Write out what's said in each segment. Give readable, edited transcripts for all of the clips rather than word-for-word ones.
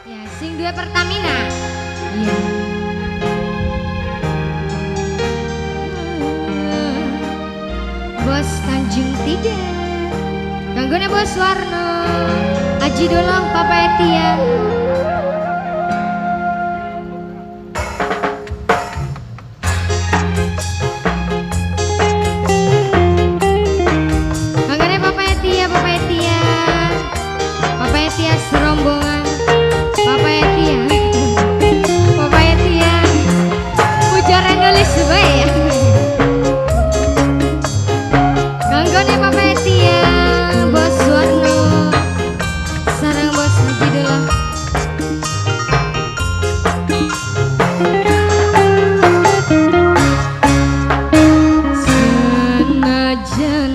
Ya, sing dua Pertamina. Iya. Bos Tanjung 3. Ganggone Bos Warno. Aji Dolong Papa Etia. Ganggone Papa Etia, Papa Etia. Papa Etia serombongan. Papa Etia. Papa Etia. Ujaran nulis bae ya. Ganggone Papa Etia, Bos Warno. Sarang Bos Haji Dolong. Senajan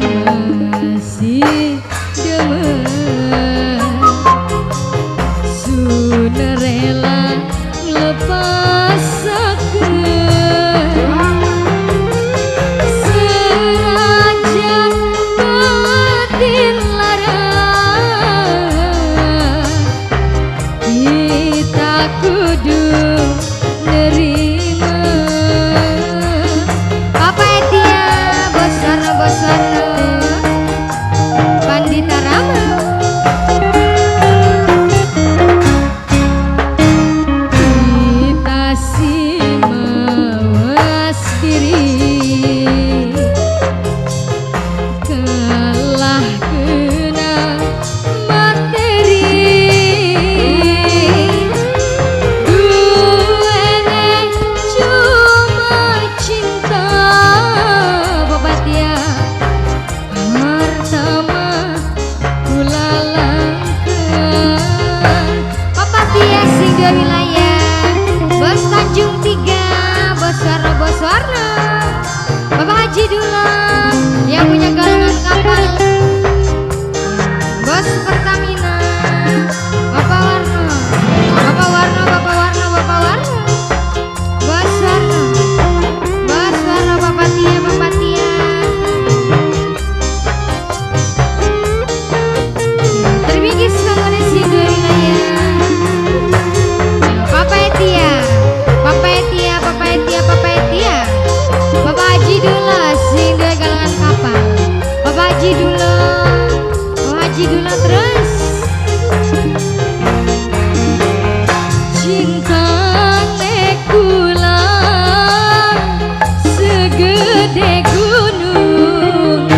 masih demen, sudah rela lepasakeun. Senajan batin larang, kita kudu nerima. Papa Etia, Bos Warno, Bos Warno. Pandita Rama. Kita si mawas diri, kalah kena materi. Duene cuma cinta babatia, harta mah kula langkeun. Papatia sing dua wilayah, Bos Tanjung 3, Bos Warno, Bos Warno. Bapak Haji Dolong yang punya galangan kapal. Bos Pertamina, Bapak Warno, Bapak Warno, Bapak Warno, Bapak Warno. Bos Warno, Bos Warno, Bapak Tia, Bapak Tia. Terbingkis kanggone sing dua wilayah. Papa Etia, Papa Etia, Papa Etia, Papa Etia. Bapak Haji Dolong sing dua galangan kapal. Bapak Haji Dolong, Bapak Haji Dolong terus. Cinta kula segede gunung,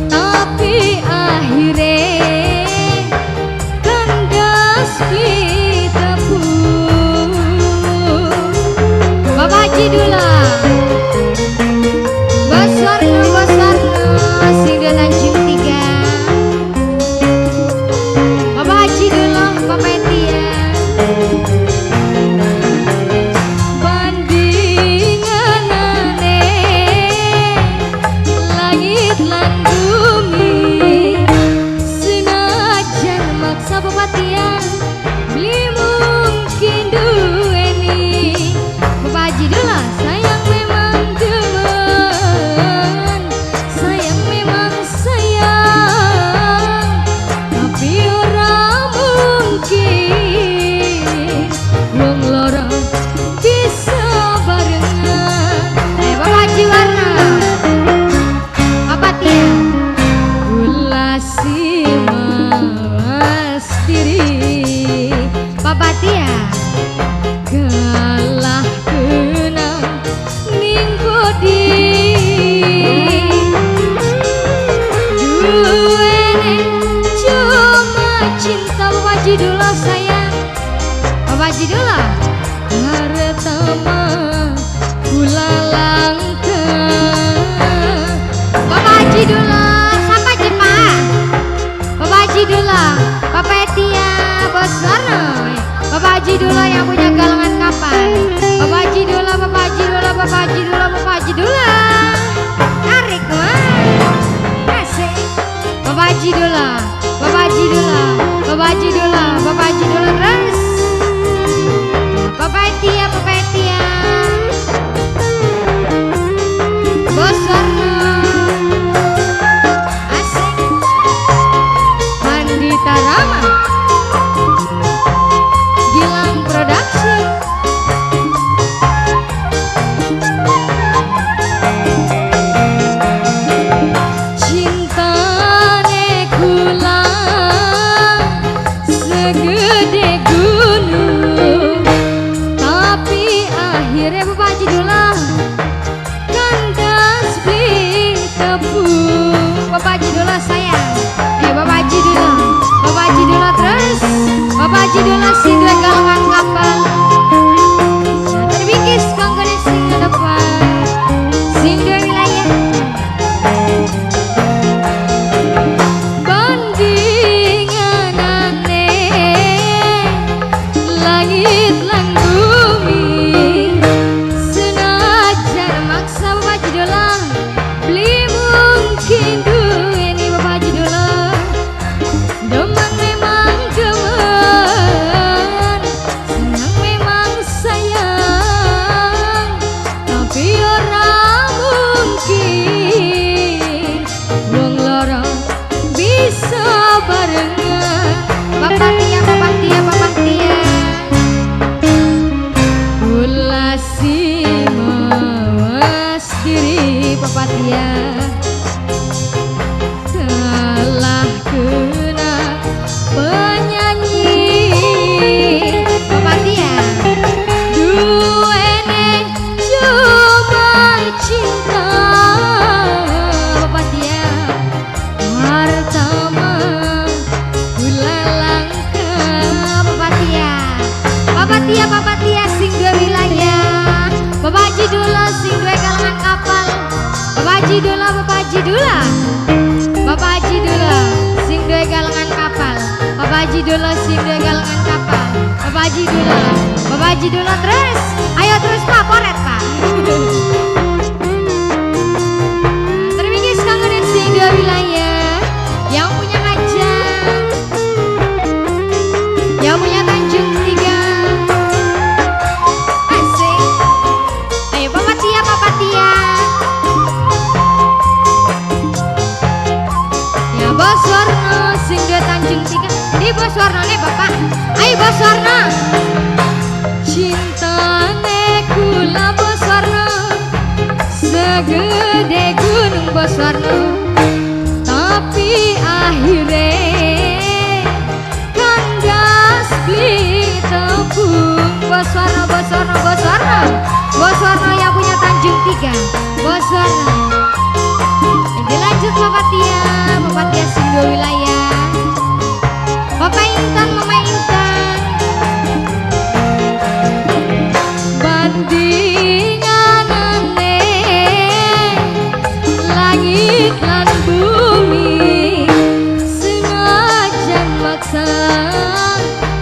tapi akhirnya kandas ditepung. Bapak Haji Dolong, Bos Warno, Bos Warno, sing dua Tanjung 3. Bapak Haji Dolong, Papa Etia. Bandinganane langit lan bumi, senajan maksa pepatian beli mungkin duweni. Bapak Haji Dolong sayang memang demen, sayang memang sayang, tapi ora mungkin wong loro bisa barengan. Bapak Haji Warno, Papa Tia. Kula si mawas diri, Papa Tia. Kalah kena ningkodi. Duene cuma cinta Bapak Haji Dolong sayang. Bapak Haji Dolong, harta mah kula langkeun. Bapak Haji Dolong sampai Jepang. Bapak Haji Dolong, Papa Etia, Bos Warno. Bapak Haji Dolong yang punya galangan kapal. Bapak Haji Dolong, Bapak Haji Dolong, Bapak Haji Dolong, Bapak Haji Dolong. Tarik mah. Asik. Bapak Haji Dolong, Bapak Haji Dolong, Bapak Haji Dolong, Bapak Haji Dolong terus. Papa Etia, Papa Etia. Bos Warno. Asik. Pandita Rama. Gila segede gunung, tapi akhirnya Bapak Haji Dula kandas beli tepung. Bapak Haji Dula sayang, Bapak Haji Dula, Bapak Haji Dula terus, Bapak Haji Dula si dua galangan kapal. Terbingkis kongkone sing depan, sing dua wilayah. Langit lan bumi senajan maksa Bapak Haji Dula beli mungkin duweni Bapak Haji Dula demen memang demen, senang memang sayang, tapi orang mungkin wong loro bisa barengan. Bapak Tia, Bapak Tia, Bapak Tia, ulasi mawas diri Bapak Tia telah kena penyanyi. Bapak Tia duene cuma cinta. Bapak Tia hartama langka. Bapak Tia, Bapak Tia, Bapak Tia sing dua wilayah. Bapak Haji Dula sing dua galangan kapal. Bapak Haji Dula, Bapak Haji Dula, Bapak Haji Dula sing dua galangan kapal. Bapak Haji Dula sing dua galangan kapal. Bapak Haji Dula, Bapak Haji Dula terus, ayo terus Pak, koret Pak. Terbingkis kangen sing dua wilayah, yang punya Ngajak, yang punya Tanjung Tiga. Asik. Ayo Bapak Tia, Bapak Tia. Ya Bos Warno sing dua Tanjung Tiga. Di Bos Warno nih Bapak. Ayo Bos Warno. Cintane kula Bos Warno segede gunung Bos Warno, tapi akhirnya kandas beli tepung. Bos Warno, Bos Warno, Bos Warno, Bos Warno yang punya Tanjung Tiga. Bos Warno. Dilanjut Bapak Tia, Bapak Tia sing dua wilayah. Bapak Intan, Mama Intan. Bandinganane langit lan bumi senajan maksa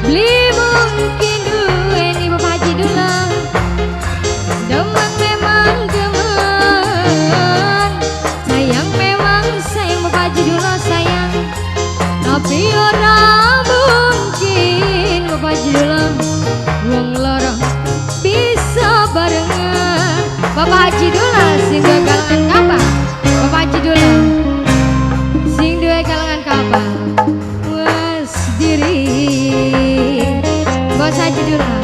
beli mungkin duweni Bapak Haji Dula demen memang demen, sayang memang sayang Bapak Haji Dula sayang, tapi orang mungkin Bapak Haji Dula wong loro bisa barengan. Bapak Haji Dula sing dua galangan kapal. Bapak Haji Dula sing dua galangan kapal. Was diri Bos Haji Dula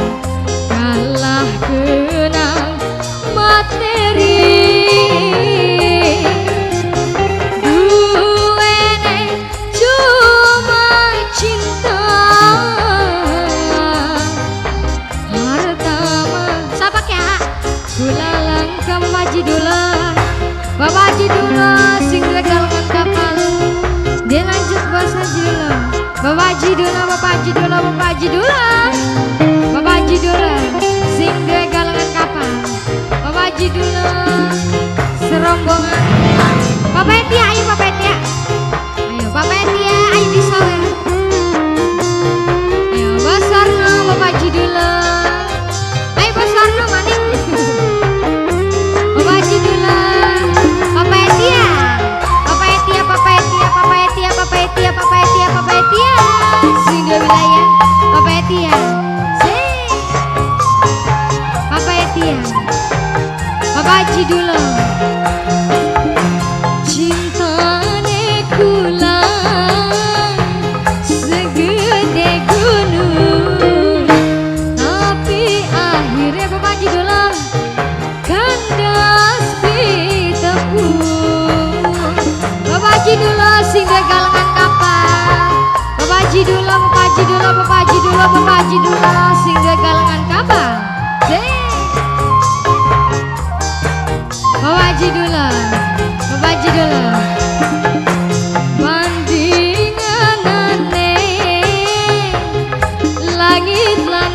kalah kenang materi, duene cuma cinta. Hartama siapa kek gula langka Bapak Haji Dula. Bapak Haji Dula sing dua galangan kapal. Dia lanjut Bos Haji Dula. Bapak Haji Dula, Bapak Haji Dula, Bapak Haji Dula, Bapak Haji Dula sing dua galangan kapal. Bapak Haji Dula serombongan. Bapak Tia, ayo Bapak Tia. Ayo Bapak Tia, ayo disower. Ayo Bos Warno, Bapak Haji Dula. Ayo Bos Warno maning. Bapak Haji Dula, Bapak Tia, Bapak Tia, Bapak Tia, Bapak Tia, Bapak Tia, Bapak Tia, Bapak Tia sing dua wilayah. Bapak Tia sing Bapak Tia, Bapak Haji Dula. Cintane kula segede gunung, tapi akhirnya Bapak Haji Dula kandas beli tepung. Bapak Haji Dula sing galangan kapal. Bapak Haji Dula, Bapak Haji Dula, Bapak Bapak Haji dulu sing duwe galengan kapal. Bapak Haji dulu. Bapak Haji dulu. Bandinganane langit lan